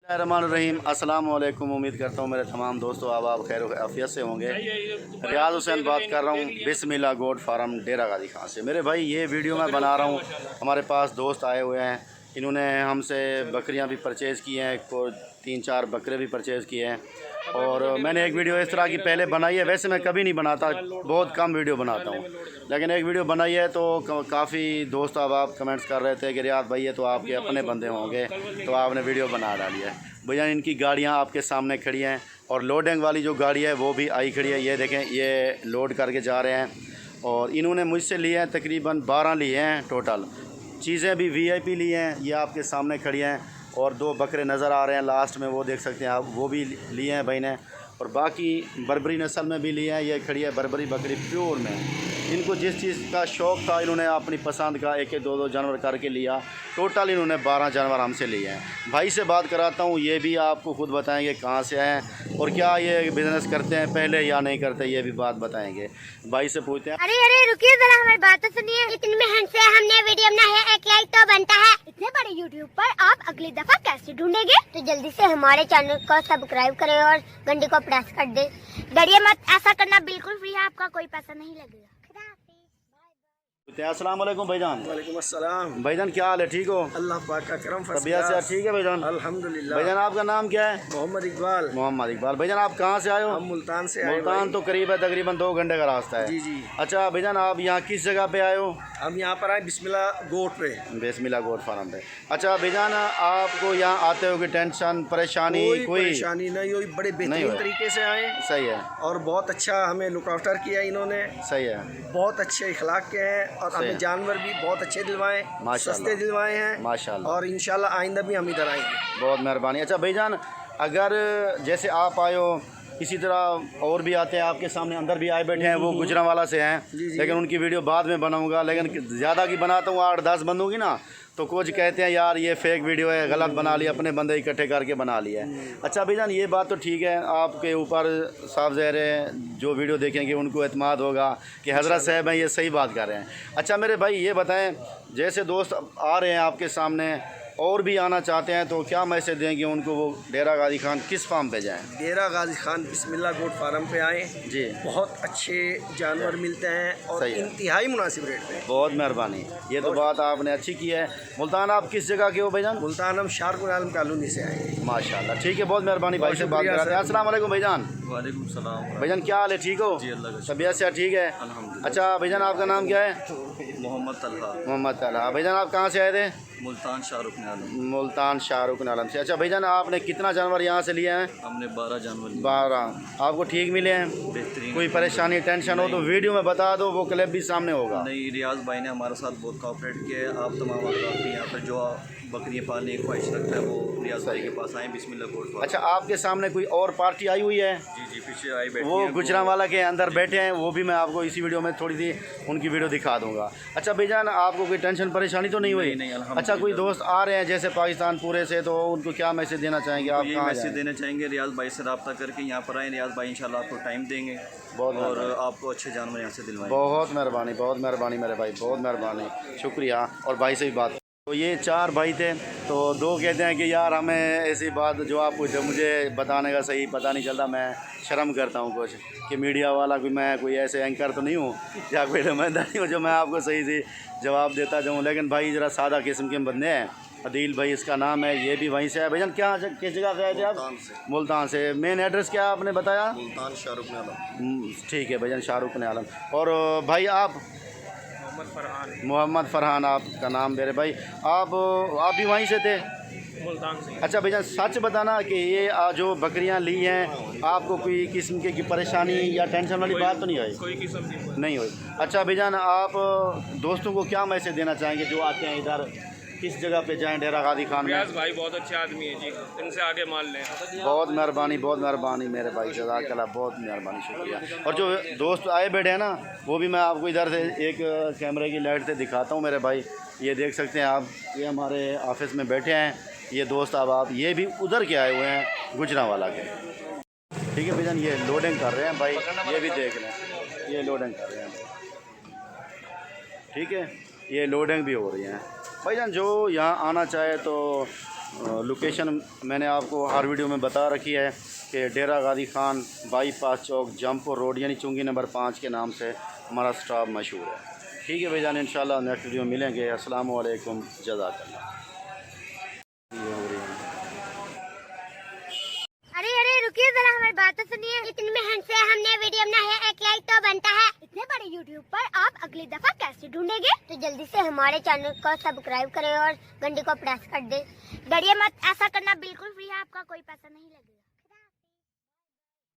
रहमान अस्सलाम वालेकुम। उम्मीद करता हूँ मेरे तमाम दोस्तों आप खैर आफियत से होंगे। रियाज हुसैन बात कर रहा हूँ बिस्मिल्लाह गोट फार्म डेरा गाजी खां से। मेरे भाई ये वीडियो मैं बना रहा हूँ, हमारे पास दोस्त आए हुए हैं, इन्होंने हमसे बकरियाँ भी परचेज़ की हैं, को 3-4 बकरे भी परचेज़ किए हैं। और मैंने एक वीडियो इस तरह की पहले बनाई है, वैसे मैं कभी नहीं बनाता, बहुत कम वीडियो बनाता हूँ, लेकिन एक वीडियो बनाई है तो काफ़ी दोस्त अब आप कमेंट्स कर रहे थे कि रियाज भाई ये तो आपके अपने बंदे होंगे तो आपने वीडियो बना डाली है। भैया इनकी गाड़ियाँ आपके सामने खड़ी हैं और लोडिंग वाली जो गाड़ी है वो भी आई खड़ी है। ये देखें, ये लोड करके जा रहे हैं और इन्होंने मुझसे लिए हैं तकरीबन 12 लिए हैं टोटल। चीज़ें भी वीआईपी ली हैं, ये आपके सामने खड़ी हैं। और 2 बकरे नज़र आ रहे हैं लास्ट में, वो देख सकते हैं आप, वो भी लिए हैं भाई ने। और बाकी बर्बरी नस्ल में भी लिए हैं, ये खड़ी है बर्बरी बकरी प्योर में। इनको जिस चीज़ का शौक़ था इन्होंने अपनी पसंद का 1-2 जानवर करके लिया। टोटल इन्होंने 12 जानवर हमसे लिए हैं। भाई से बात कराता हूँ, ये भी आपको खुद बताएंगे कहाँ से आए हैं और क्या ये बिज़नेस करते हैं पहले या नहीं करते, ये भी बात बताएंगे। भाई से पूछते हैं। अरे रुकिए जरा, हमारी बात तो सुनिए। इतनी मेहनत से हमने वीडियो बनाई है, एक लाइक तो बनता है। इतने बड़े यूट्यूब पर आप अगली दफा कैसे ढूंढेंगे? तो जल्दी से हमारे चैनल को सब्सक्राइब करें और घंटी को प्रेस कर दे। डरिए मत, ऐसा करना बिल्कुल फ्री है, आपका कोई पैसा नहीं लगेगा। अस्सलाम वालेकुम भाईजान। वालेकुम अस्सलाम। भाईजान क्या हाल है, ठीक हो? अल्लाह पाक का करम। तबीयत से ठीक है भाईजान? अल्हम्दुलिल्लाह। भाईजान आपका नाम क्या है? मोहम्मद इकबाल। मोहम्मद इकबाल। भाईजान आप कहाँ से आए हो? हम मुल्तान से आए। मुल्तान तो करीब है, तकरीबन 2 घंटे का रास्ता है। जी जी। अच्छा भाईजान, आप यहाँ किस जगह पे आए हो? हम यहाँ पर आए बिस्मिल्लाह गोट पे। बिस्मिल्लाह गोट फार्म पे। अच्छा भाईजान, आपको यहाँ आते हो कि टेंशन परेशानी कोई परेशानी नहीं हुई, बड़े बेहतरीन तरीके से आए। सही है। और बहुत अच्छा हमें लुक आफ्टर किया इन्होंने। सही है। बहुत अच्छे इखलाक के हैं और हमें जानवर भी बहुत अच्छे दिलवाए, सस्ते दिलवाए हैं माशाल्लाह। और इंशाल्लाह आइंदा भी हम इधर आएंगे। बहुत मेहरबानी। अच्छा भाईजान, अगर जैसे आप आए हो, इसी तरह और भी आते हैं आपके सामने, अंदर भी आए बैठे हैं, वो गुजरांवाला से हैं, लेकिन उनकी वीडियो बाद में बनाऊंगा। लेकिन ज़्यादा की बनाता हूँ 8-10 बनूंगी ना, तो कुछ कहते हैं यार ये फेक वीडियो है, गलत बना लिया, अपने बंदे इकट्ठे करके बना लिया है। अच्छा भाईजान, ये बात तो ठीक है, आपके ऊपर साफ ज़ाहिर है जो वीडियो देखेंगे उनको एतमाद होगा कि हज़रत साहब हैं ये सही बात कर रहे हैं। अच्छा मेरे भाई ये बताएं, जैसे दोस्त आ रहे हैं आपके सामने और भी आना चाहते हैं तो क्या मैसेज देंगे उनको, वो डेरा गाजी खान किस फार्म पे जाएं? डेरा गाजी खान बिस्मिल्लाह गोट फार्म पे आए जी। बहुत अच्छे जानवर मिलते हैं और इंतहाई मुनासिब रेट पे। बहुत मेहरबानी, ये तो बात आपने अच्छी की है। मुल्तान आप किस जगह के हो भाईजान? मुल्तान हम शारकुल आलम कॉलोनी से आए। माशाल्लाह, ठीक है, बहुत मेहरबानी। भाई से बात कराते हैं। अस्सलाम वालेकुम भाईजान। वालेकुम सलाम। भाईजान क्या हाल है, ठीक हो? जी अल्लाह का तबीयत से ठीक है? अच्छा भाईजान, आपका नाम क्या है? मोहम्मद तलहा। मोहम्मद तलहा। भाईजान आप कहाँ से आए थे? मुल्तान शाहरुख आलम। मुल्तान शाहरुख आलम से। अच्छा भाईजान, आपने कितना जानवर यहाँ से लिए हैं? हमने 12 जानवर। 12 आपको ठीक मिले हैं? बेहतरीन। कोई परेशानी टेंशन हो तो वीडियो में बता दो, वो क्लिप भी सामने होगा। नहीं, रियाज भाई ने हमारे साथ बहुत कोऑपरेट किया है। आप तमाम आपकी यहाँ पर जो बकरियाँ पालने की ख्वाहिश रखता है वो रियाज भाई के पास आए। बिस्मिल्लाह गोट फार्म। अच्छा, आपके सामने कोई और पार्टी आई हुई है? जी जी, पीछे आई बैठी वो है, गुजरांवाला के अंदर बैठे हैं, वो भी मैं आपको इसी वीडियो में थोड़ी सी उनकी वीडियो दिखा दूंगा। अच्छा भाईजान, आपको कोई टेंशन परेशानी तो नहीं हुई? नहीं, अच्छा, कोई दोस्त आ रहे हैं जैसे पाकिस्तान पूरे से, तो उनको क्या मैसेज देना चाहेंगे आप? यही मैसेज देना चाहेंगे, रियाज भाई से रब्ता करके यहाँ पर आए। रियाज भाई इंशाल्लाह आपको टाइम देंगे और आपको अच्छे जानवर यहाँ से दिलवाएंगे। बहुत मेहरबानी, बहुत मेहरबानी मेरे भाई, बहुत मेहरबानी, शुक्रिया। और भाई से भी बात, तो ये 4 भाई थे, तो 2 कहते हैं कि यार हमें ऐसी बात जो आप पूछे मुझे बताने का सही पता नहीं चलता, मैं शर्म करता हूँ कुछ कि मीडिया वाला मैं कोई ऐसे एंकर तो नहीं हूँ या कोई नुमाइंदा हूँ जो मैं आपको सही से जवाब देता जाऊँ। लेकिन भाई ज़रा सादा किस्म के बंदे हैं। अदील भाई इसका नाम है, ये भी वहीं से है। भाईजान क्या किस जगह से आए थे आप? मुल्तान से। मेन एड्रेस क्या आपने बताया? मुल्तान शाहरुख आलम। ठीक है भाईजान, शाहरुख आलम। और भाई आप? मोहम्मद फरहान आपका नाम मेरे भाई। आप भी वहीं से थे? मुल्तान से। अच्छा भाईजान, सच बताना कि ये जो बकरियां ली हैं आपको कोई किस्म की परेशानी या टेंशन वाली बात तो नहीं आई? कोई किस्म नहीं हुई। अच्छा भाईजान, आप दोस्तों को क्या मैसेज देना चाहेंगे जो आते हैं इधर, किस जगह पे जाएं डेरा गाजी खान में? रियाज भाई बहुत अच्छे आदमी है जी, इनसे आगे मान लें। बहुत मेहरबानी मेरे भाई, जज़ाकल्लाह, बहुत मेहरबानी, शुक्रिया। और जो दोस्त आए बैठे हैं ना, वो भी मैं आपको इधर से एक कैमरे की लाइट से दिखाता हूँ मेरे भाई। ये देख सकते हैं आप, ये हमारे ऑफिस में बैठे हैं ये दोस्त। अब आप ये भी उधर के आए हुए हैं गुजरांवाला के। ठीक है भाईजान, ये लोडिंग कर रहे हैं भाई, ये भी देख रहे हैं, ये लोडिंग कर रहे हैं। ठीक है, ये लोडिंग भी हो रही है भाईजान। जो यहाँ आना चाहे तो लोकेशन मैंने आपको हर वीडियो में बता रखी है कि डेरा गाजी खान बाईपास चौक जमपुर रोड यानी चुंगी नंबर 5 के नाम से हमारा स्टॉप मशहूर है। ठीक है भाईजान, इंशाल्लाह नेक्स्ट वीडियो में मिलेंगे। अस्सलाम वालेकुम, जज़ाकल्लाह। अरे अरे रुकिए जरा, हमारी बात तो सुनिए। इतनी मेहनत से हमने वीडियो बनाया है, एक लाइक तो बनता है। इतने बड़े यूट्यूब पर आप अगली दफा कैसे ढूंढेंगे? तो जल्दी से हमारे चैनल को सब्सक्राइब करें और घंटी को प्रेस कर दे। डरिए मत, ऐसा करना बिल्कुल फ्री है, आपका कोई पैसा नहीं लगेगा।